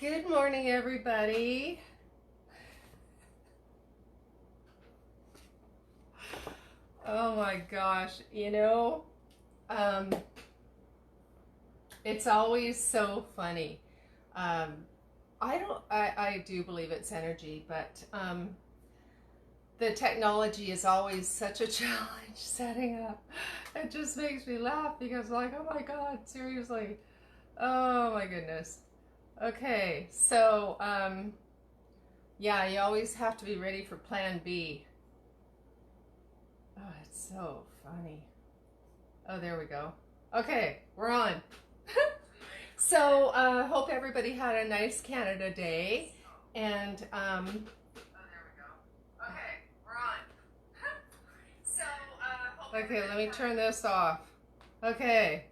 Good morning, everybody. Oh my gosh, it's always so funny. I do believe it's energy, but the technology is always such a challenge setting up. It just makes me laugh because, like, oh my God, seriously. Oh my goodness. Okay, so, yeah, you always have to be ready for plan B. Oh, it's so funny. Oh, there we go. Okay, we're on. So, hope everybody had a nice Canada Day. And, oh, there we go. Okay, we're on. So, okay, let me turn this off. Okay.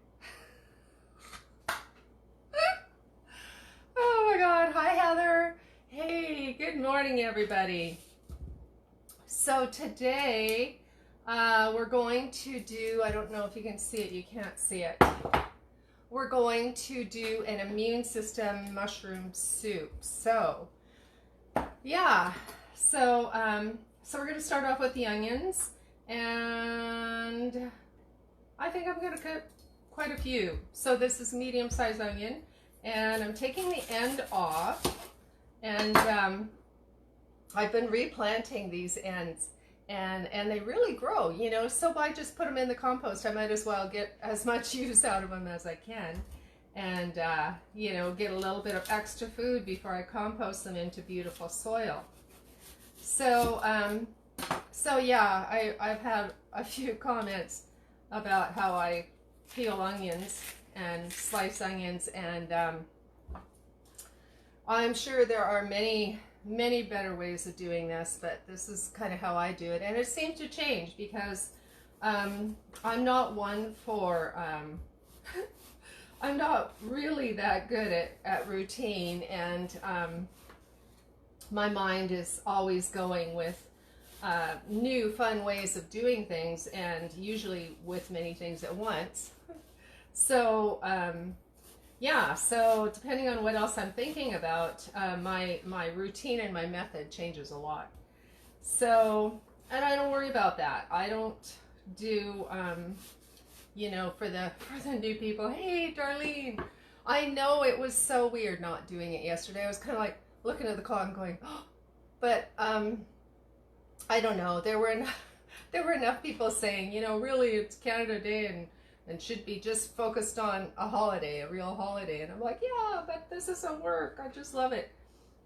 Oh my God. Hi, Heather. Hey, good morning, everybody. So today, we're going to do, I don't know if you can see it, you can't see it. We're going to do an immune system mushroom soup. So, yeah. So we're going to start off with the onions, and I think I'm going to cut quite a few. So this is medium-sized onion, and I'm taking the end off, and I've been replanting these ends, and they really grow, so I just put them in the compost. I might as well get as much use out of them as I can, and get a little bit of extra food before I compost them into beautiful soil. So yeah, I've had a few comments about how I peel onions and slice onions, and I'm sure there are many better ways of doing this, but this is kind of how I do it, and it seems to change because I'm not one for I'm not really that good at routine, and my mind is always going with new fun ways of doing things, and usually with many things at once. So yeah, so depending on what else I'm thinking about, my routine and my method changes a lot. So, and I don't worry about that. I don't do, for the new people, hey, Darlene, I know it was so weird not doing it yesterday. I was kind of like looking at the clock and going, oh, but I don't know. There were enough people saying, really, it's Canada Day, and should be just focused on a holiday, a real holiday. And I'm like, yeah, but this isn't work. I just love it.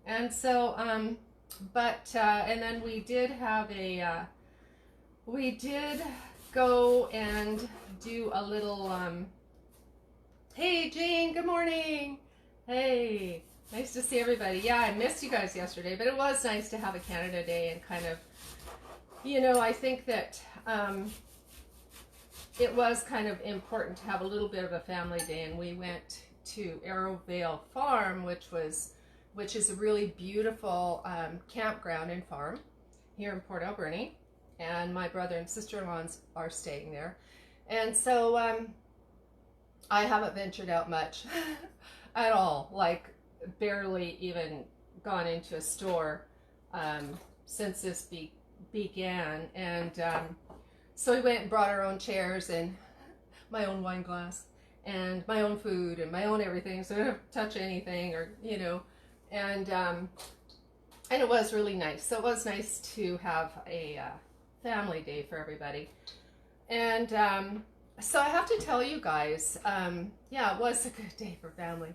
And so, and then we did have we did go and do a little, hey, Jane, good morning. Hey, nice to see everybody. Yeah, I missed you guys yesterday, but it was nice to have a Canada Day and kind of, I think that, it was kind of important to have a little bit of a family day, and we went to Arrowvale Farm, which is a really beautiful campground and farm here in Port Alberni, and my brother and sister-in-law are staying there. And so I haven't ventured out much at all, like barely even gone into a store since this began, and so we went and brought our own chairs and my own wine glass and my own food and my own everything, so I don't have to touch anything, or and it was really nice. So it was nice to have a family day for everybody, and so I have to tell you guys, yeah, it was a good day for family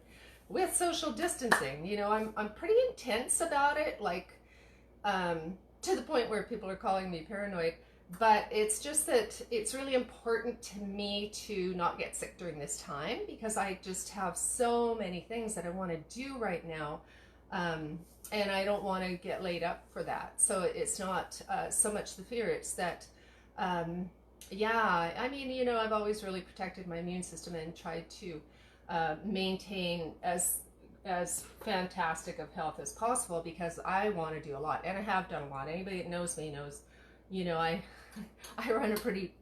with social distancing. I'm pretty intense about it, like to the point where people are calling me paranoid. But it's just that it's really important to me to not get sick during this time, because I just have so many things that I want to do right now, and I don't want to get laid up for that. So it's not so much the fear, it's that, yeah, I mean, I've always really protected my immune system and tried to maintain as fantastic of health as possible, because I want to do a lot, and I have done a lot. Anybody that knows me knows, I run a pretty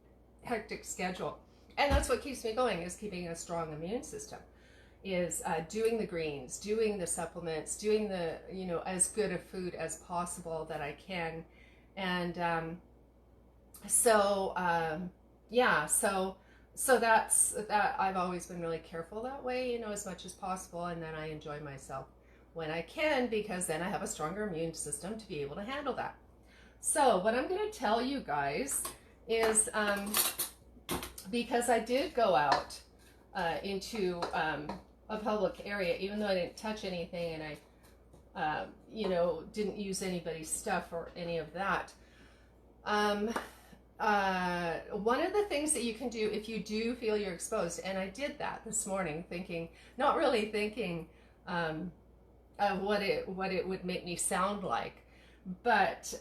hectic schedule, and that's what keeps me going, is keeping a strong immune system. is doing the greens, doing the supplements, doing the, you know, as good a food as possible that I can. And yeah, so that's that. I've always been really careful that way, you know, as much as possible, and then I enjoy myself when I can, because then I have a stronger immune system to be able to handle that. So what I'm going to tell you guys is, because I did go out into a public area, even though I didn't touch anything, and I you know, didn't use anybody's stuff or any of that. One of the things that you can do if you do feel you're exposed, and I did that this morning, thinking, not really thinking of what it would make me sound like, but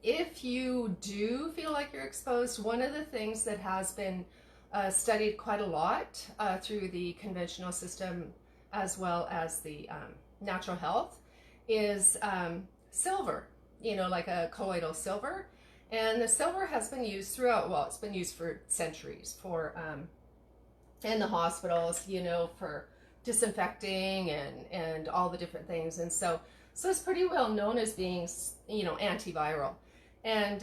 if you do feel like you're exposed, one of the things that has been studied quite a lot through the conventional system as well as the natural health is silver, you know, like a colloidal silver. And the silver has been used throughout, well, it's been used for centuries for in the hospitals, you know, for disinfecting and all the different things. And so it's pretty well known as being, you know, antiviral. And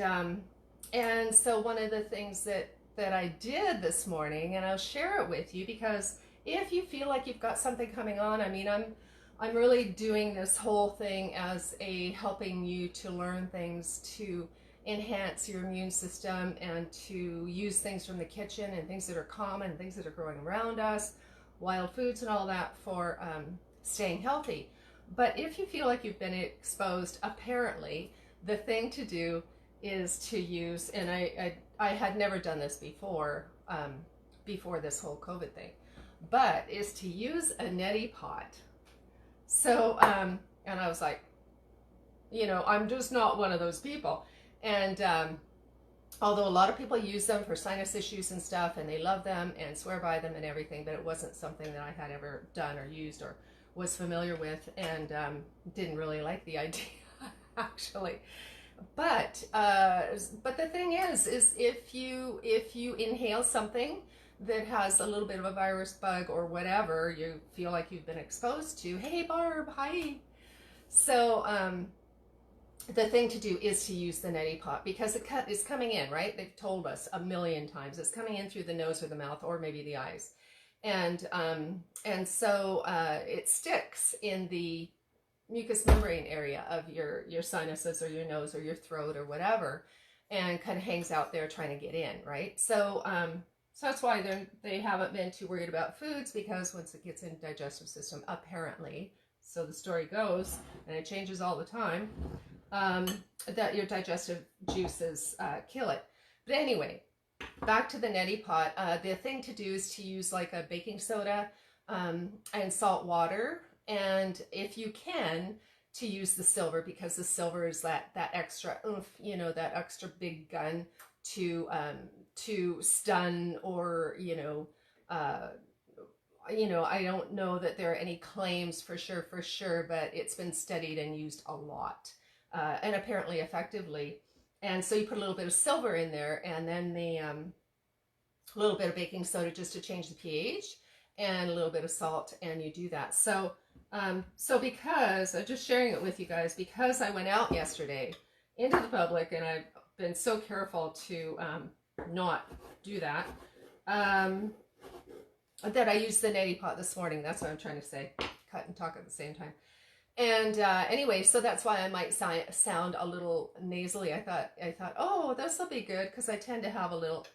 so one of the things that I did this morning, and I'll share it with you, because if you feel like you've got something coming on, I mean, I'm really doing this whole thing as a helping you to learn things to enhance your immune system and to use things from the kitchen and things that are common, things that are growing around us, wild foods and all that for staying healthy. But if you feel like you've been exposed, apparently the thing to do is to use, and I had never done this before, before this whole COVID thing, but is to use a neti pot. So, and I was like, you know, I'm just not one of those people. And although a lot of people use them for sinus issues and stuff, and they love them and swear by them and everything, but it wasn't something that I had ever done or used or was familiar with, and didn't really like the idea, actually. But the thing is if you inhale something that has a little bit of a virus, bug, or whatever you feel like you've been exposed to, hey Barb, hi. So the thing to do is to use the neti pot, because it is coming in, right? They've told us a million times it's coming in through the nose or the mouth or maybe the eyes, and so it sticks in the mucous membrane area of your sinuses or your nose or your throat or whatever, and kind of hangs out there trying to get in, right? So so that's why they haven't been too worried about foods, because once it gets in the digestive system, apparently, so the story goes, and it changes all the time, that your digestive juices kill it. But anyway, back to the neti pot. The thing to do is to use like a baking soda and salt water, and if you can, to use the silver, because the silver is that extra oomph, you know, that extra big gun to stun, or you know, I don't know that there are any claims for sure, but it's been studied and used a lot, and apparently effectively. And so you put a little bit of silver in there, and then the little bit of baking soda just to change the pH, and a little bit of salt, and you do that. So because I'm just sharing it with you guys, because I went out yesterday into the public, and I've been so careful to not do that, that I used the neti pot this morning. That's what I'm trying to say. Cut and talk at the same time. And anyway, so that's why I might sound a little nasally. I thought, oh, this will be good, because I tend to have a little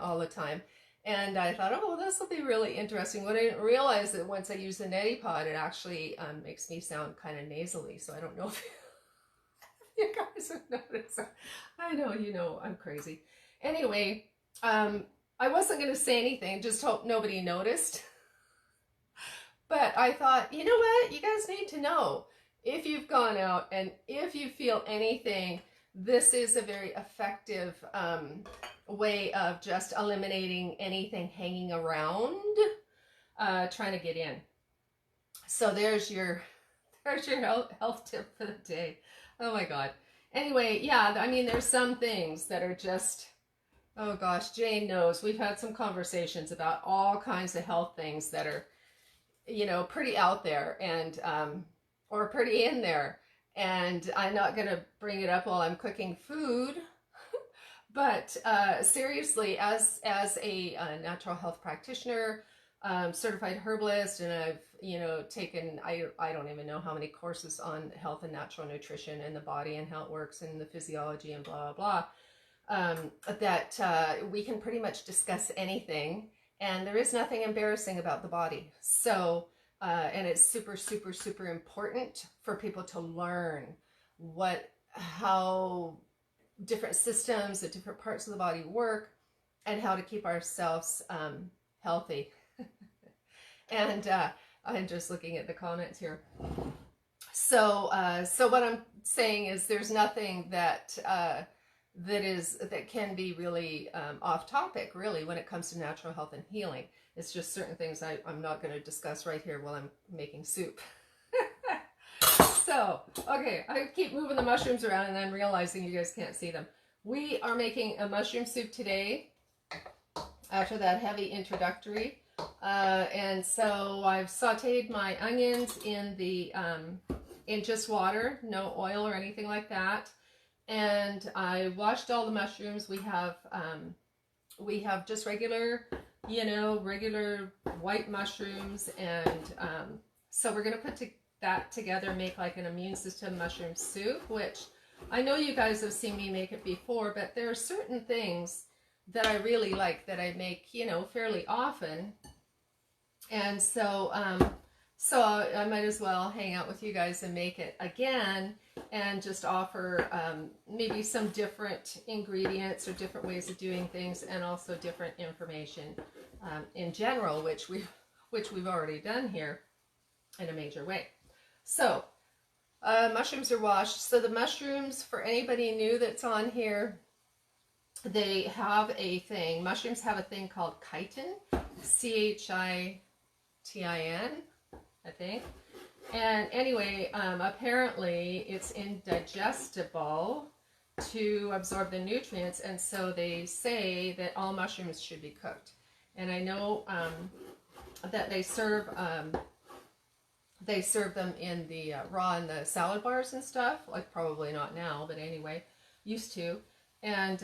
all the time. And I thought, oh, this will be really interesting. But I didn't realize that once I use the neti pot, it actually makes me sound kind of nasally. So I don't know if you guys have noticed. I know, you know, I'm crazy. Anyway, I wasn't going to say anything, just hope nobody noticed. But I thought, you know what? You guys need to know, if you've gone out and if you feel anything, this is a very effective way of just eliminating anything hanging around, trying to get in. So there's your health tip for the day. Oh my God. Anyway, yeah, I mean, there's some things that are just, oh gosh, Jane knows. We've had some conversations about all kinds of health things that are, you know, pretty out there and or pretty in there. And I'm not going to bring it up while I'm cooking food, but seriously, as a natural health practitioner, certified herbalist, and I've, you know, taken, I don't even know how many courses on health and natural nutrition and the body and how it works and the physiology and blah, blah, blah, that we can pretty much discuss anything, and there is nothing embarrassing about the body. So, and it's super, super, super important for people to learn how different systems at different parts of the body work and how to keep ourselves healthy. And I'm just looking at the comments here. So what I'm saying is there's nothing that can be really off topic, really, when it comes to natural health and healing. It's just certain things I'm not going to discuss right here while I'm making soup. So, okay, I keep moving the mushrooms around and I'm realizing you guys can't see them. We are making a mushroom soup today after that heavy introductory. And so I've sauteed my onions in just water, no oil or anything like that. And I washed all the mushrooms. We have just regular, you know, regular white mushrooms. And so we're going to put that together, make like an immune system mushroom soup, which I know you guys have seen me make it before, but there are certain things that I really like that I make, you know, fairly often. And so, so I might as well hang out with you guys and make it again and just offer maybe some different ingredients or different ways of doing things, and also different information in general, which we've already done here in a major way. So mushrooms are washed. So the mushrooms, for anybody new that's on here, they have a thing. Mushrooms have a thing called chitin, chitin, I think. And anyway, apparently it's indigestible to absorb the nutrients, and so they say that all mushrooms should be cooked. And I know that they serve them in the raw in the salad bars and stuff. Like, probably not now, but anyway, used to. And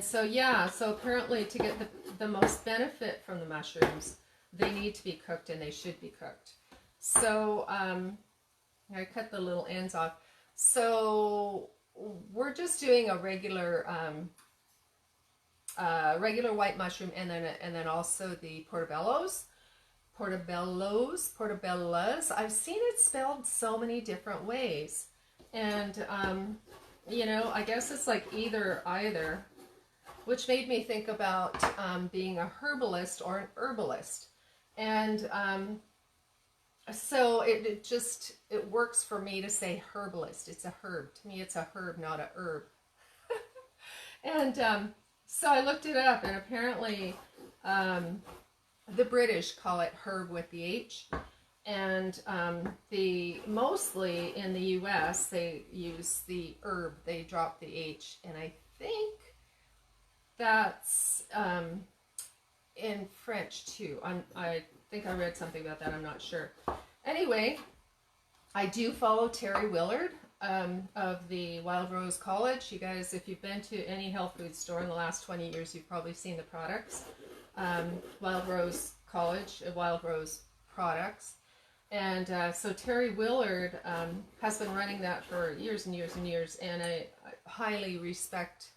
so yeah, so apparently to get the most benefit from the mushrooms, they need to be cooked, and they should be cooked. So I cut the little ends off. So we're just doing a regular white mushroom, and then also the portobellos. Portobellas. I've seen it spelled so many different ways, and you know, I guess it's like either, which made me think about being a herbalist or an herbalist, and so it works for me to say herbalist. It's a herb. To me, it's a herb, not a herb. And so I looked it up, and apparently the British call it herb with the H, and mostly in the US they use the herb. They drop the H, and I think that's in French too. I think I read something about that. I'm not sure. Anyway, I do follow Terry Willard of the Wild Rose College. You guys, if you've been to any health food store in the last 20 years, you've probably seen the products. Wild Rose College, Wild Rose products. And so Terry Willard has been running that for years and years and years, and I highly respect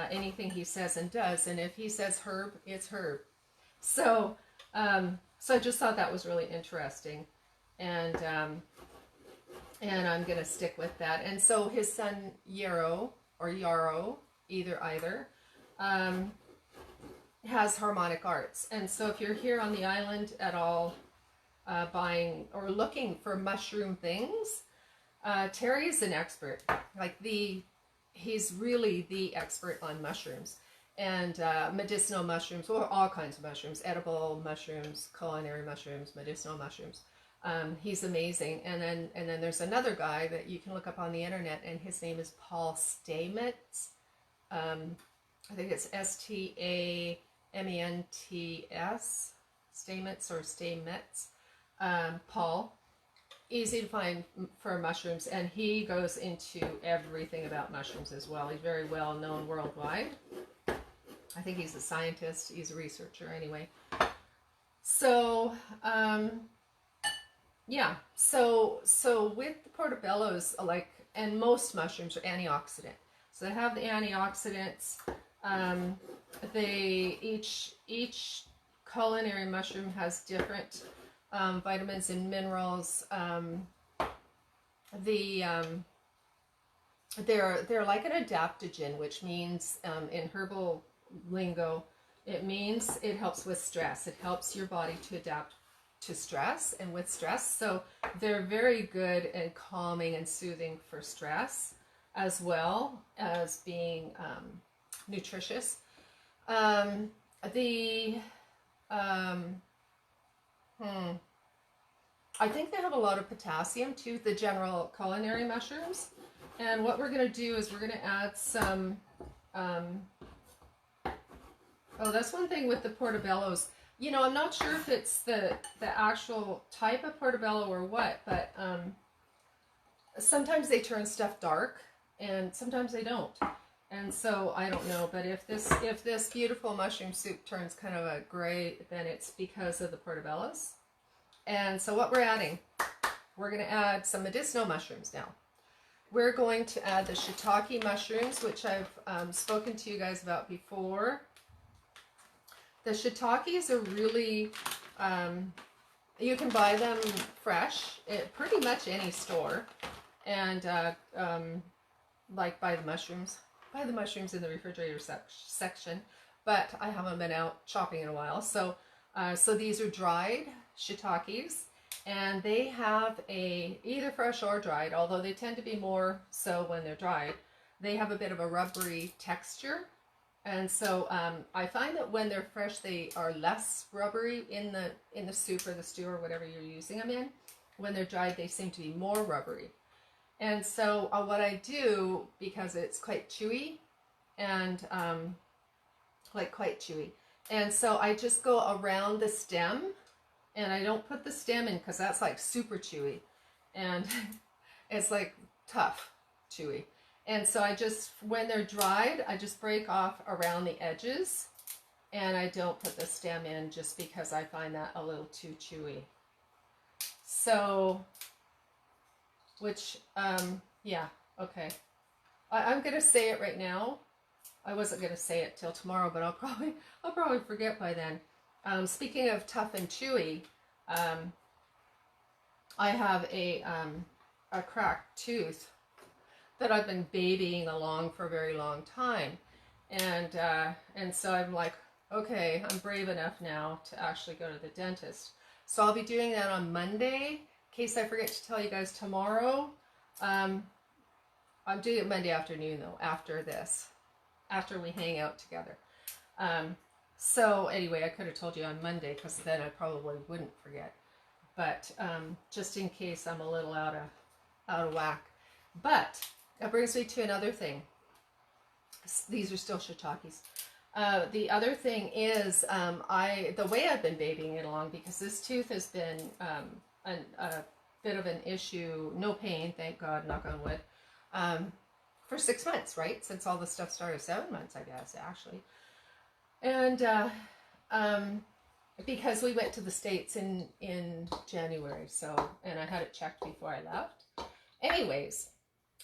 anything he says and does. And if he says herb, it's herb. So so I just thought that was really interesting, and I'm gonna stick with that. And so his son Yarrow, either has harmonic arts. And so if you're here on the island at all, buying or looking for mushroom things, Terry is an expert. He's really the expert on mushrooms, and medicinal mushrooms, or all kinds of mushrooms, edible mushrooms, culinary mushrooms, medicinal mushrooms. He's amazing. And then there's another guy that you can look up on the internet, and his name is Paul Stamets. I think it's Staments, Stamets or Stamets. Paul. Easy to find for mushrooms, and he goes into everything about mushrooms as well. He's very well known worldwide. I think he's a scientist, he's a researcher anyway. So yeah, so with the portobellos, like, and most mushrooms are antioxidant, so they have the antioxidants. They each culinary mushroom has different vitamins and minerals. They're like an adaptogen, which means in herbal lingo, it means it helps with stress. It helps your body to adapt to stress and with stress. So they're very good and calming and soothing for stress, as well as being nutritious. I think they have a lot of potassium too, the general culinary mushrooms. And what we're going to do is we're going to add some, oh, that's one thing with the portobellos. You know, I'm not sure if it's the actual type of portobello or what, but sometimes they turn stuff dark and sometimes they don't. And so I don't know, but if this beautiful mushroom soup turns kind of a gray, then it's because of the portobellos. And so what we're adding, we're going to add some medicinal mushrooms now. We're going to add the shiitake mushrooms, which I've spoken to you guys about before. The shiitakes are really, you can buy them fresh at pretty much any store. And like buy the mushrooms in the refrigerator section. But I haven't been out shopping in a while. So these are dried shiitakes, and they have either fresh or dried, although they tend to be more so when they're dried. They have a bit of a rubbery texture, and so I find that when they're fresh, they are less rubbery in the soup or the stew or whatever you're using them in. When they're dried, they seem to be more rubbery. And so what I do, because it's quite chewy, and quite chewy, and so I just go around the stem. And I don't put the stem in because that's like super chewy. And it's like tough chewy. And so I just, when they're dried, I just break off around the edges. And I don't put the stem in just because I find that a little too chewy. So, yeah, okay. I'm going to say it right now. I wasn't going to say it till tomorrow, but I'll probably forget by then. Speaking of tough and chewy, I have a cracked tooth that I've been babying along for a very long time, and so I'm like, okay, I'm brave enough now to actually go to the dentist. So I'll be doing that on Monday. In case I forget to tell you guys tomorrow, I'm doing it Monday afternoon though. After we hang out together. So anyway, I could have told you on Monday because then I probably wouldn't forget. But just in case I'm a little out of whack. But that brings me to another thing. These are still shiitakes. The other thing is the way I've been babying it along, because this tooth has been a bit of an issue. No pain, thank God, knock on wood. For 6 months, right? Since all this stuff started, 7 months, I guess, actually. And because we went to the States in January, so, and I had it checked before I left. Anyways,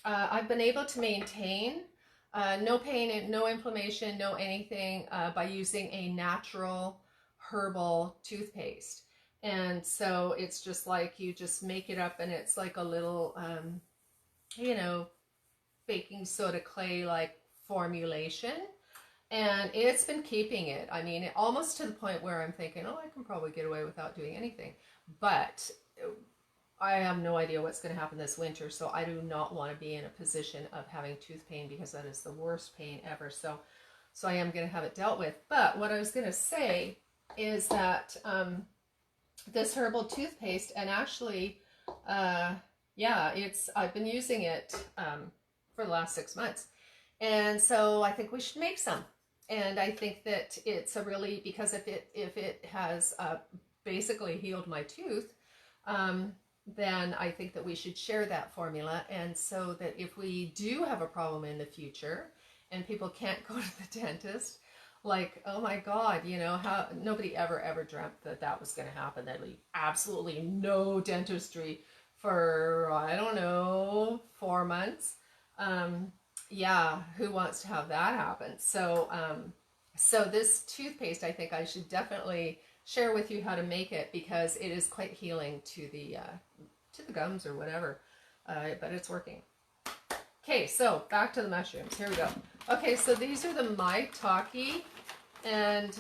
I've been able to maintain no pain and no inflammation, no anything by using a natural herbal toothpaste. And so it's just like you just make it up, and it's like a little, baking soda clay like formulation. And it's been keeping it. I mean, almost to the point where I'm thinking, oh, I can probably get away without doing anything. But I have no idea what's going to happen this winter. So I do not want to be in a position of having tooth pain, because that is the worst pain ever. So I am going to have it dealt with. But what I was going to say is that this herbal toothpaste, and actually, I've been using it for the last 6 months. And so I think we should make some. And I think that it's a really, because if it has basically healed my tooth, then I think that we should share that formula. And so that if we do have a problem in the future and people can't go to the dentist, like, oh my God, you know, how nobody ever dreamt that that was going to happen. There'd be absolutely no dentistry for, I don't know, 4 months. Yeah, who wants to have that happen? So, so this toothpaste, I think I should definitely share with you how to make it, because it is quite healing to the gums or whatever, but it's working. Okay, so back to the mushrooms. Here we go. Okay, so these are the maitake, and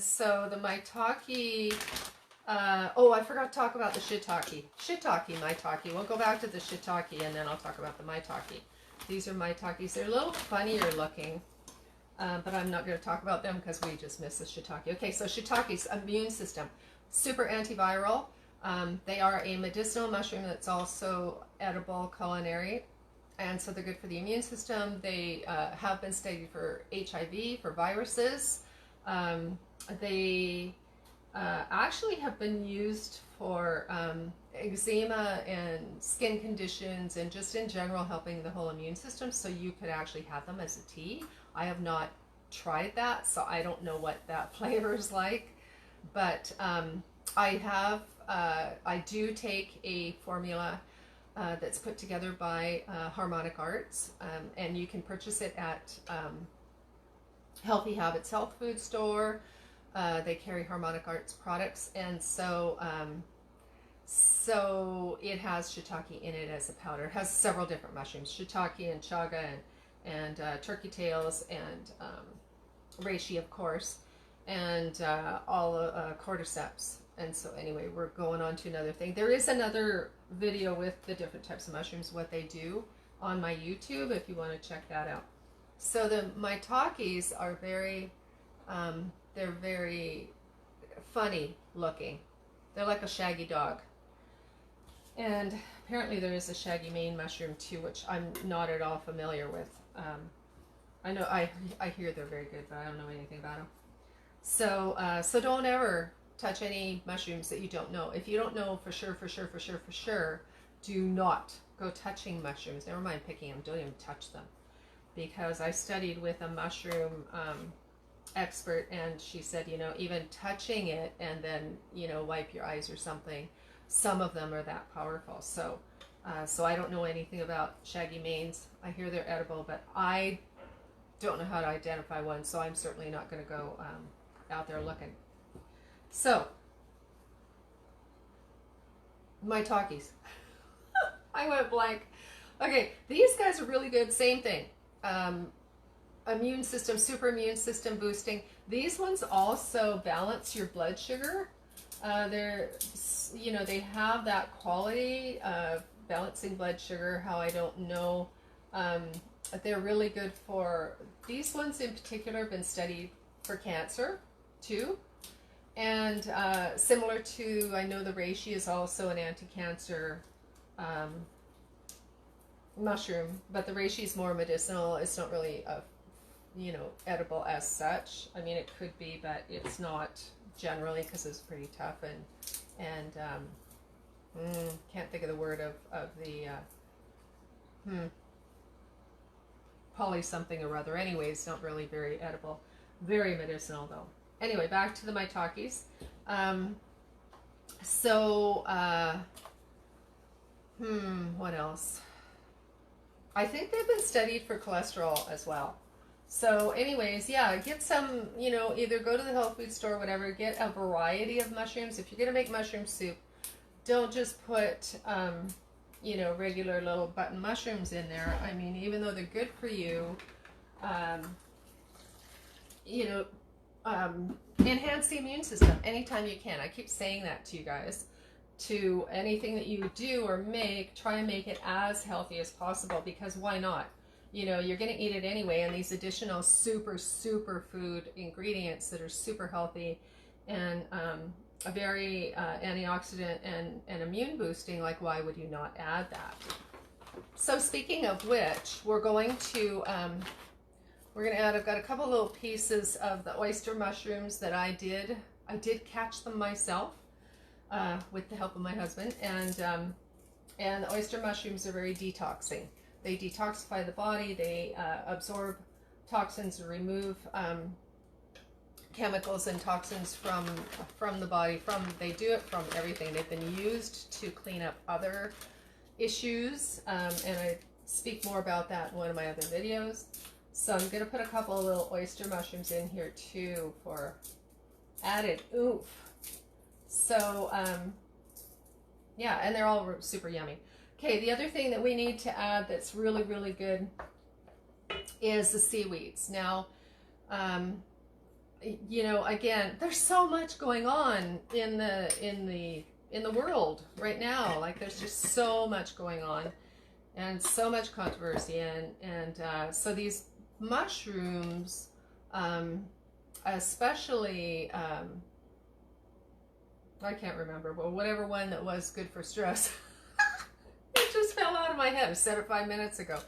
so the maitake. Oh, I forgot to talk about the shiitake. Maitake. We'll go back to the shiitake, and then I'll talk about the maitake. These are maitakes. They're a little funnier looking, but I'm not going to talk about them because we just missed the shiitake. Okay, so shiitake's immune system, super antiviral. They are a medicinal mushroom that's also edible culinary, and so they're good for the immune system. They have been studied for HIV, for viruses. They actually have been used for eczema and skin conditions, and just in general helping the whole immune system. So you could actually have them as a tea. I have not tried that, so I don't know what that flavor is like, but I do take a formula that's put together by Harmonic Arts, and you can purchase it at Healthy Habits health food store. They carry Harmonic Arts products, and so so it has shiitake in it as a powder. It has several different mushrooms: shiitake and chaga and turkey tails and reishi, of course, and all cordyceps. And so anyway, we're going on to another thing. There is another video with the different types of mushrooms, what they do, on my YouTube if you want to check that out. So the maitakes are very, they're very funny looking. They're like a shaggy dog. And apparently there is a shaggy mane mushroom too, which I'm not at all familiar with. I know I hear they're very good, but I don't know anything about them. So so don't ever touch any mushrooms that you don't know. If you don't know for sure, do not go touching mushrooms. Never mind picking them. Don't even touch them, because I studied with a mushroom expert, and she said, you know, even touching it and then, you know, wipe your eyes or something. Some of them are that powerful. So so I don't know anything about shaggy manes. I hear they're edible, but I don't know how to identify one, so I'm certainly not going to go out there looking. So, maitakes. I went blank. Okay, these guys are really good. Same thing. Immune system, super immune system boosting. These ones also balance your blood sugar. They're, you know, they have that quality of balancing blood sugar. How I don't know. They're really good for, these ones in particular have been studied for cancer too. And similar to, I know the reishi is also an anti-cancer mushroom, but the reishi is more medicinal. It's not really, you know, edible as such. I mean, it could be, but it's not generally, because it's pretty tough, and can't think of the word of the poly something or other. Anyways, not really very edible. Very medicinal though. Anyway, back to the maitakes. What else? I think they've been studied for cholesterol as well. So anyways, yeah, get some, you know, either go to the health food store, whatever, get a variety of mushrooms. If you're going to make mushroom soup, don't just put, you know, regular little button mushrooms in there. I mean, even though they're good for you, you know, enhance the immune system anytime you can. I keep saying that to you guys. To anything that you do or make, try and make it as healthy as possible, because why not? You know, you're going to eat it anyway, and these additional super food ingredients that are super healthy and a very antioxidant and immune boosting, like why would you not add that? So speaking of which, we're going to add, I've got a couple little pieces of the oyster mushrooms that I did catch them myself. with the help of my husband. And oyster mushrooms are very detoxing. They detoxify the body. They absorb toxins and remove chemicals and toxins from the body. They do it from everything. They've been used to clean up other issues, and I speak more about that in one of my other videos. So I'm going to put a couple of little oyster mushrooms in here too for added oomph. So yeah, and they're all super yummy. Okay, the other thing that we need to add that's really, really good is the seaweeds. Now, you know, again, there's so much going on in the world right now. Like, there's just so much going on and so much controversy, and so these mushrooms, especially I can't remember, but whatever one that was good for stress. It just fell out of my head. I said it 5 minutes ago.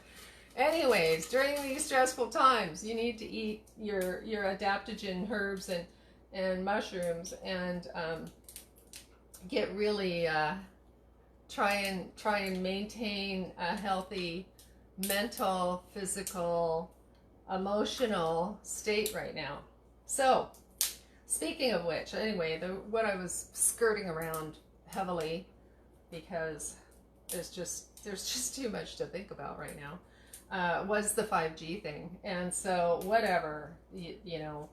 Anyways, during these stressful times, you need to eat your adaptogen herbs and mushrooms, and get really try and maintain a healthy mental, physical, emotional state right now. So, speaking of which, anyway, what I was skirting around heavily, because there's just too much to think about right now, was the 5G thing. And so whatever, you know,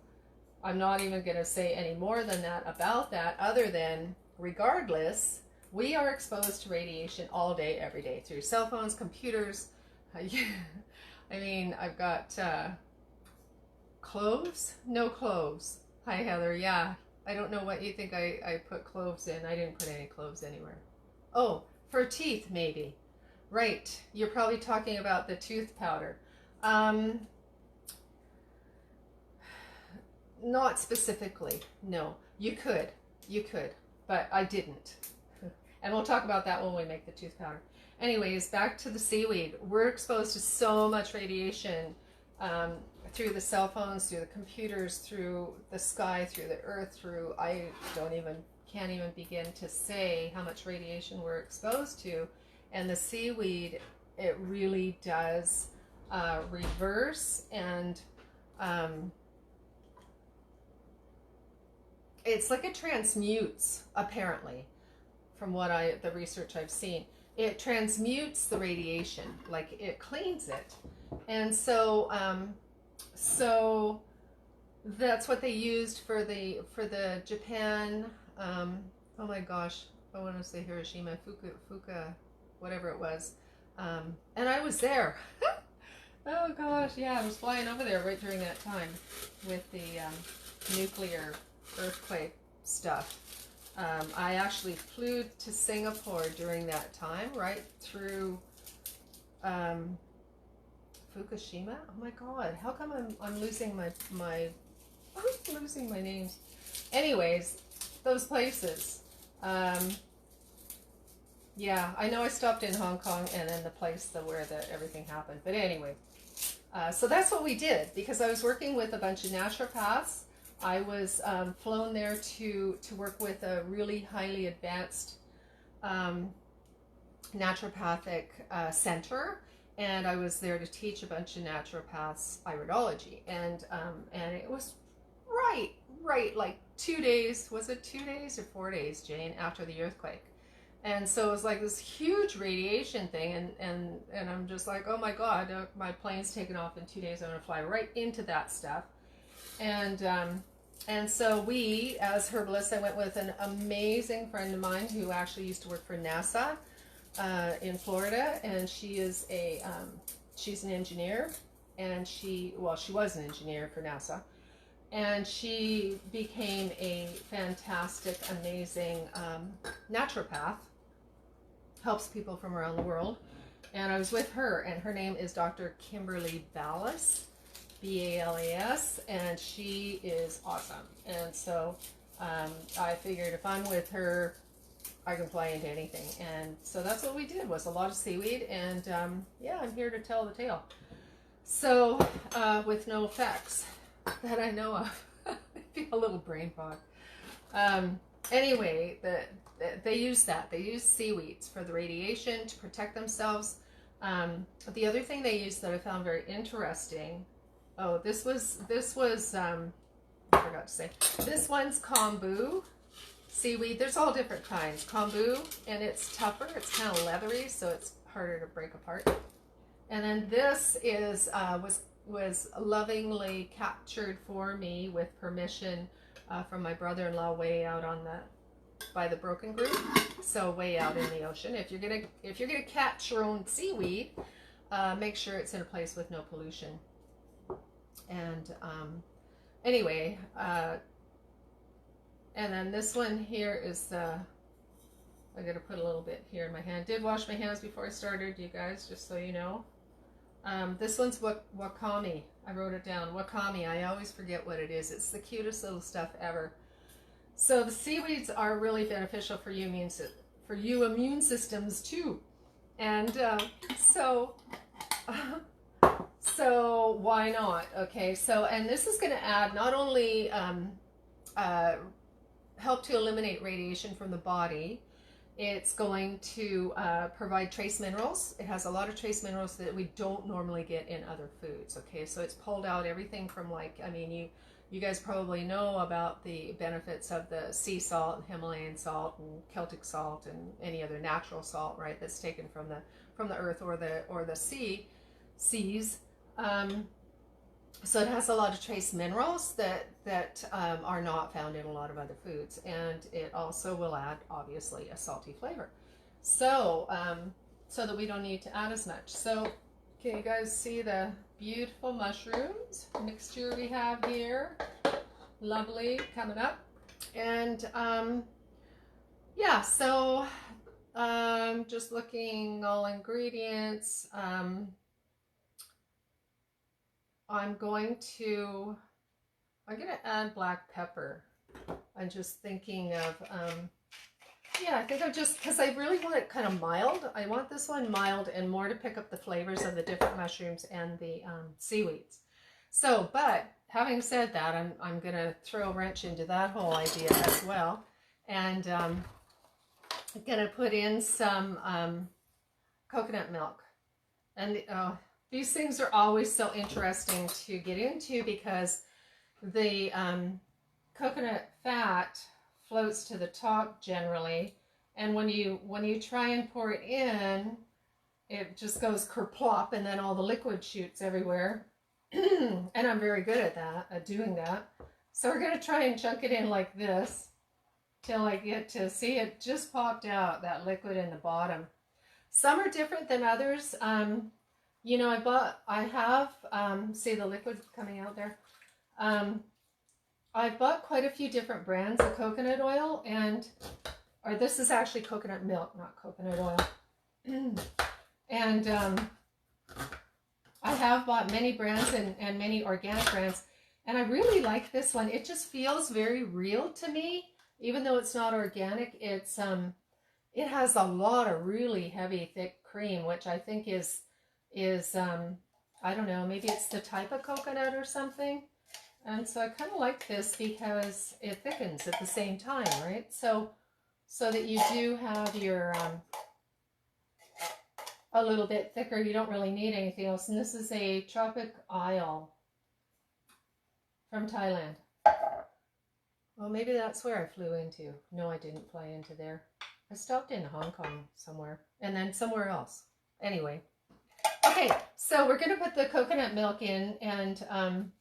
I'm not even going to say any more than that about that, other than regardless, we are exposed to radiation all day, every day, through cell phones, computers. I mean, I've got cloves? No cloves. Hi, Heather. Yeah, I don't know what you think I put cloves in. I didn't put any cloves anywhere. Oh, for teeth, maybe. Right. You're probably talking about the tooth powder. Not specifically. No. You could, but I didn't. And we'll talk about that when we make the tooth powder. Anyways, back to the seaweed. We're exposed to so much radiation through the cell phones, through the computers, through the sky, through the earth, I can't even begin to say how much radiation we're exposed to. And the seaweed, it really does reverse, and it's like it transmutes, apparently, from the research I've seen. It transmutes the radiation, like it cleans it. And so so that's what they used for the Japan, oh my gosh, I want to say Hiroshima, Fuka, whatever it was. And I was there. Oh gosh, yeah, I was flying over there right during that time with the nuclear earthquake stuff. I actually flew to Singapore during that time, right through Fukushima. Oh my God, how come I'm losing my I'm losing my names? Anyways, those places. Yeah, I know I stopped in Hong Kong and then the place where everything happened. But anyway, so that's what we did, because I was working with a bunch of naturopaths. I was flown there to work with a really highly advanced naturopathic center, and I was there to teach a bunch of naturopaths iridology, and it was right like 2 days. Was it 2 days or 4 days, Jane, after the earthquake? And so it was like this huge radiation thing, and I'm just like, oh my God, my plane's taken off in 2 days. I'm gonna fly right into that stuff. And so we, as herbalists, I went with an amazing friend of mine who actually used to work for NASA in Florida, and she is she's an engineer, and she was an engineer for NASA, and she became a fantastic, amazing naturopath, helps people from around the world. And I was with her, and her name is Dr. Kimberly Ballas, B-A-L-A-S, and she is awesome. And so I figured if I'm with her, I can fly into anything. And so that's what we did, was a lot of seaweed, and yeah, I'm here to tell the tale. So with no effects that I know of. I feel a little brain fog. Anyway, they use that. They use seaweeds for the radiation to protect themselves. The other thing they use that I found very interesting. Oh, this was I forgot to say. This one's kombu seaweed. There's all different kinds. Kombu, and it's tougher. It's kind of leathery, so it's harder to break apart. And then this is was lovingly captured for me with permission from my brother-in-law way out on by the Broken Group, so way out in the ocean. If you're gonna catch your own seaweed, make sure it's in a place with no pollution. And anyway, and then this one here is I gotta put a little bit here in my hand. Did wash my hands before I started, you guys, just so you know. This one's wakame. I wrote it down. Wakame. I always forget what it is. It's the cutest little stuff ever. So the seaweeds are really beneficial for you immune systems too. And so why not? Okay. So, and this is going to add not only help to eliminate radiation from the body. It's going to provide trace minerals. It has a lot of trace minerals that we don't normally get in other foods. Okay, so it's pulled out everything from, like, I mean, you guys probably know about the benefits of the sea salt and Himalayan salt and Celtic salt and any other natural salt, right? That's taken from the earth or the seas. So it has a lot of trace minerals that are not found in a lot of other foods, and it also will add, obviously, a salty flavor. So so that we don't need to add as much. So can you guys see the beautiful mushrooms mixture we have here? Lovely, coming up. And yeah, so just looking all ingredients. I'm going to add black pepper. I'm just thinking of, yeah, I think I'm just, because I really want it kind of mild. I want this one mild and more to pick up the flavors of the different mushrooms and the seaweeds. So, but having said that, I'm going to throw a wrench into that whole idea as well. And I'm going to put in some coconut milk. And these things are always so interesting to get into because the coconut fat floats to the top generally, and when you try and pour it in, it just goes kerplop, and then all the liquid shoots everywhere. And I'm very good at that, at doing that. So we're going to try and chunk it in like this till I get to see it just popped out, that liquid in the bottom. Some are different than others. You know, I have, see the liquid coming out there. I bought quite a few different brands of coconut oil, or this is actually coconut milk, not coconut oil. And I have bought many brands and many organic brands, and I really like this one. It just feels very real to me, even though it's not organic. It's it has a lot of really heavy, thick cream, which I think is I don't know, maybe it's the type of coconut or something. And so I kind of like this because it thickens at the same time, right? So that you do have your a little bit thicker. You don't really need anything else. And this is a Tropic Isle from Thailand. Well, maybe that's where I flew into. No, I didn't fly into there. I stopped in Hong Kong somewhere and then somewhere else. Anyway. Okay, so we're going to put the coconut milk in and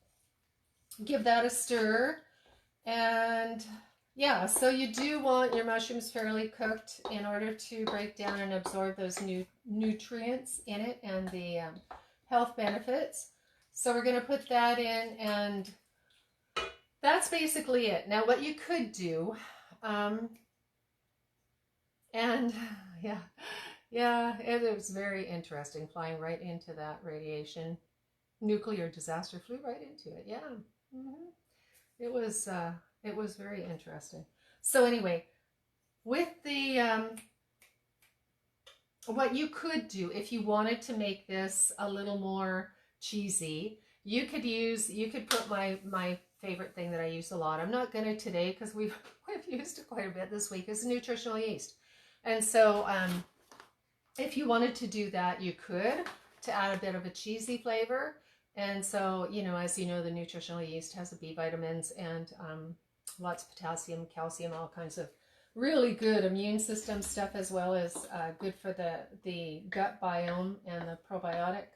give that a stir. And yeah, so you do want your mushrooms fairly cooked in order to break down and absorb those nutrients in it and the health benefits. So we're going to put that in, and that's basically it. Now what you could do, and yeah, it was very interesting, flying right into that radiation. Nuclear disaster, flew right into it. Yeah. It was very interesting. So anyway, with the what you could do if you wanted to make this a little more cheesy, you could put my favorite thing that I use a lot. I'm not going to today because we've used it quite a bit this week, is nutritional yeast. And so if you wanted to do that, you could, to add a bit of a cheesy flavor. And so, you know, as you know, the nutritional yeast has the B vitamins and lots of potassium, calcium, all kinds of really good immune system stuff, as well as good for the gut biome and the probiotic.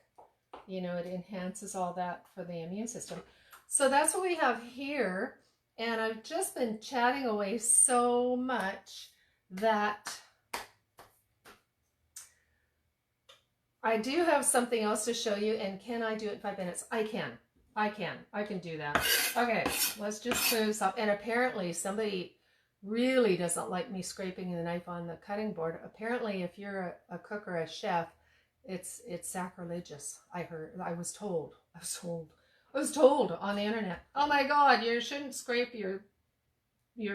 You know, it enhances all that for the immune system. So that's what we have here. And I've just been chatting away so much that I do have something else to show you. And can I do it in 5 minutes? I can do that. Okay, let's just clear this up. And apparently somebody really doesn't like me scraping the knife on the cutting board. Apparently, if you're a cook or a chef, it's sacrilegious. I was told on the internet. Oh my God, you shouldn't scrape your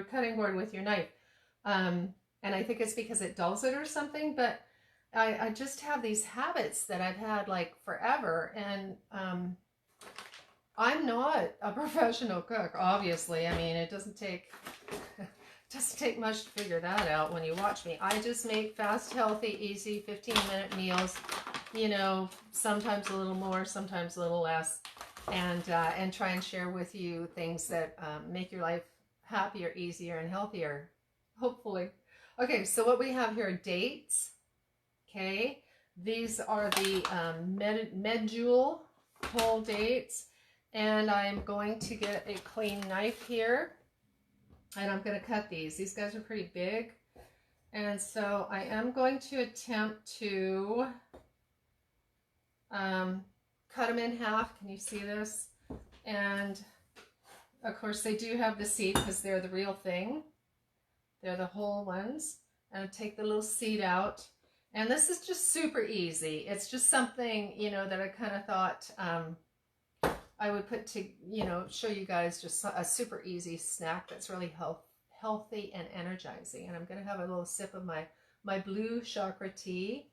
cutting board with your knife. And I think it's because it dulls it or something. But I just have these habits that I've had like forever, and I'm not a professional cook, obviously. I mean, it doesn't take much to figure that out when you watch me. I just make fast, healthy, easy 15-minute meals, you know, sometimes a little more, sometimes a little less, and try and share with you things that make your life happier, easier, and healthier, hopefully. Okay, so what we have here are dates. Okay, these are the medjool whole dates, and I'm going to get a clean knife here, and I'm going to cut these. These guys are pretty big, and so I am going to attempt to cut them in half. Can you see this? And of course they do have the seed because they're the real thing. They're the whole ones. And I take the little seed out. And this is just super easy. It's just something, you know, that I kind of thought I would put to, you know, show you guys just a super easy snack that's really healthy and energizing. And I'm going to have a little sip of my blue chakra tea.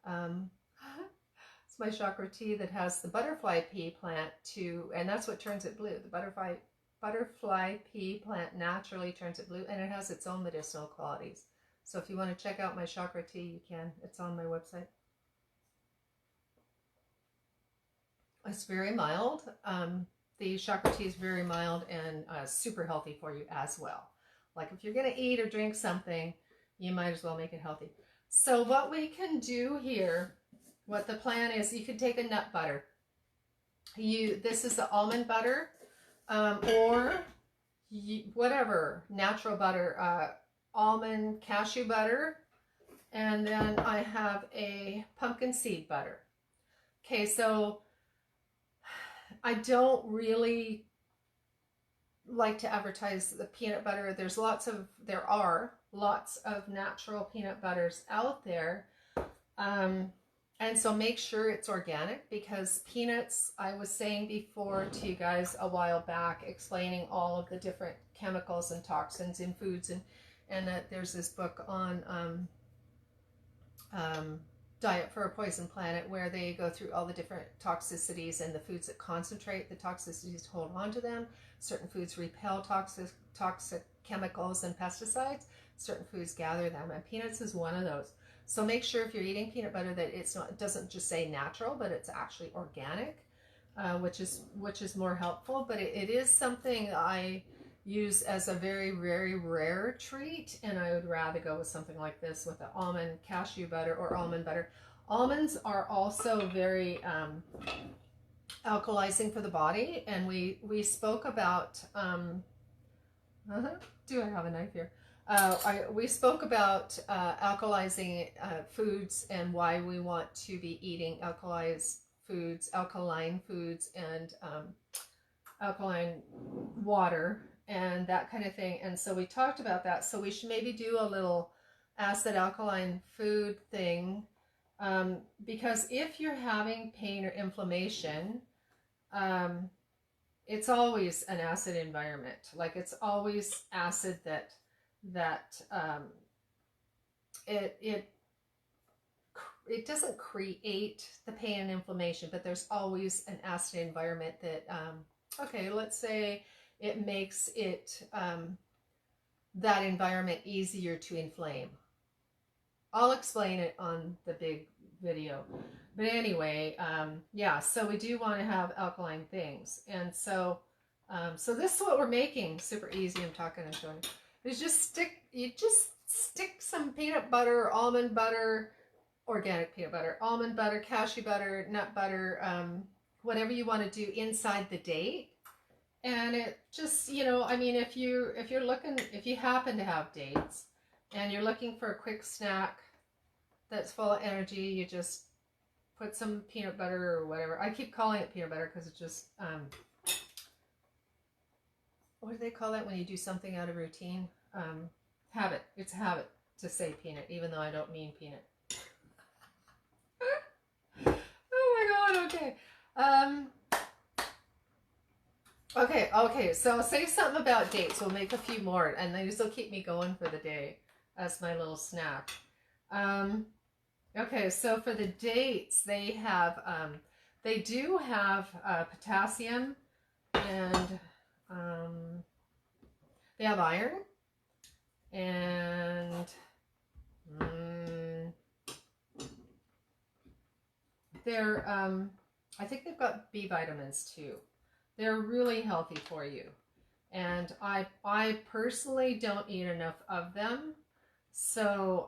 It's my chakra tea that has the butterfly pea plant and that's what turns it blue. The butterfly pea plant naturally turns it blue, and it has its own medicinal qualities. So if you want to check out my chakra tea, you can. It's on my website. It's very mild. The chakra tea is very mild and super healthy for you as well. Like if you're going to eat or drink something, you might as well make it healthy. So what we can do here, what the plan is, you can take a nut butter. This is the almond butter, or whatever, natural butter, almond cashew butter, and then I have a pumpkin seed butter. Okay, so I don't really like to advertise the peanut butter. There are lots of natural peanut butters out there. And so make sure it's organic, because peanuts, I was saying before to you guys a while back, explaining all of the different chemicals and toxins in foods, and that there's this book on Diet for a Poison Planet, where they go through all the different toxicities and the foods that concentrate the toxicities, hold on to them. Certain foods repel toxic chemicals and pesticides. Certain foods gather them, and peanuts is one of those. So make sure if you're eating peanut butter that it doesn't just say natural, but it's actually organic, which is more helpful. But it is something I use as a very, very rare treat, and I would rather go with something like this with the almond cashew butter or almond butter. Almonds are also very alkalizing for the body, and we spoke about do I have a knife here? We spoke about alkalizing foods and why we want to be eating alkaline foods, and alkaline water and that kind of thing. And so we talked about that. So we should maybe do a little acid alkaline food thing, because if you're having pain or inflammation, it's always an acid environment. Like it's always acid that it doesn't create the pain and inflammation, but there's always an acid environment that okay, let's say it makes it that environment easier to inflame. I'll explain it on the big video. But anyway, yeah, so we do want to have alkaline things. And so so this is what we're making. Super easy. I'm talking and showing. Is you just stick some peanut butter, almond butter, organic peanut butter, almond butter, cashew butter, nut butter, whatever you want to do inside the date. And it just, you know, I mean, if you happen to have dates and you're looking for a quick snack that's full of energy, you just put some peanut butter or whatever. I keep calling it peanut butter because it's just, what do they call that when you do something out of routine? Habit. It's a habit to say peanut, even though I don't mean peanut. Oh my God, okay. Okay, so say something about dates. We'll make a few more, and these will keep me going for the day as my little snack. Okay, so for the dates, they have, they do have potassium, and they have iron, and they're, I think they've got B vitamins too. They're really healthy for you. And I personally don't eat enough of them. So,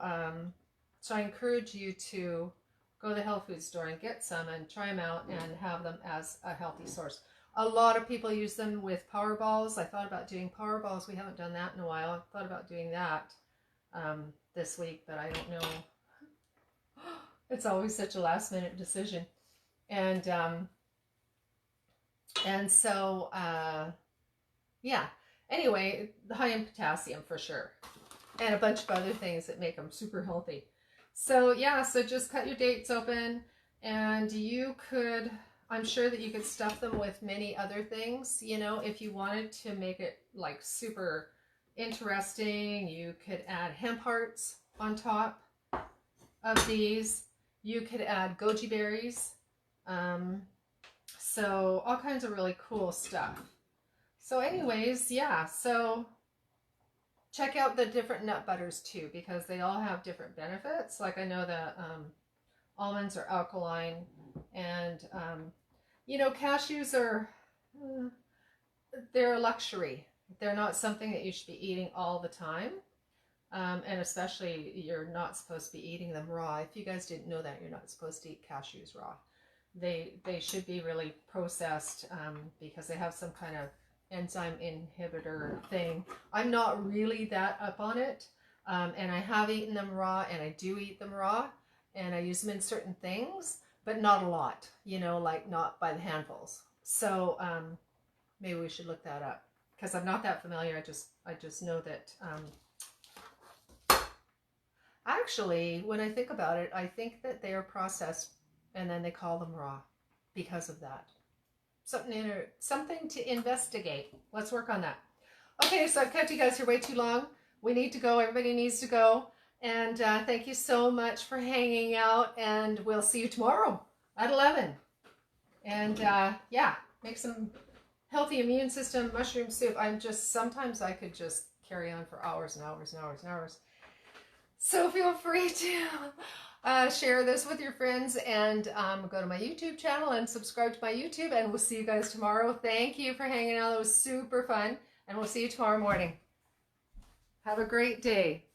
so I encourage you to go to the health food store and get some and try them out and have them as a healthy source. A lot of people use them with power balls. I thought about doing power balls. We haven't done that in a while. I thought about doing that this week, but I don't know. It's always such a last minute decision. And so, yeah, anyway, high in potassium for sure. And a bunch of other things that make them super healthy. So yeah, so just cut your dates open, and you could, I'm sure that you could stuff them with many other things. You know, if you wanted to make it like super interesting, you could add hemp hearts on top of these. You could add goji berries. So all kinds of really cool stuff. So anyways, yeah, so check out the different nut butters too, because they all have different benefits. Like I know that almonds are alkaline, and you know, cashews are, they're a luxury. They're not something that you should be eating all the time. And especially you're not supposed to be eating them raw. If you guys didn't know that, you're not supposed to eat cashews raw. They should be really processed because they have some kind of enzyme inhibitor thing. I'm not really that up on it, and I have eaten them raw, and I do eat them raw, and I use them in certain things, but not a lot, you know, like not by the handfuls. So maybe we should look that up, because I'm not that familiar. I just know that actually, when I think about it, I think that they are processed and then they call them raw because of that. Something to investigate. Let's work on that. Okay, so I've kept you guys here way too long. We need to go. Everybody needs to go. And thank you so much for hanging out. And we'll see you tomorrow at 11. And yeah, make some healthy immune system mushroom soup. Sometimes I could just carry on for hours and hours and hours and hours. So feel free to share this with your friends, and go to my YouTube channel and subscribe to my YouTube, and we'll see you guys tomorrow. Thank you for hanging out. It was super fun, and we'll see you tomorrow morning. Have a great day.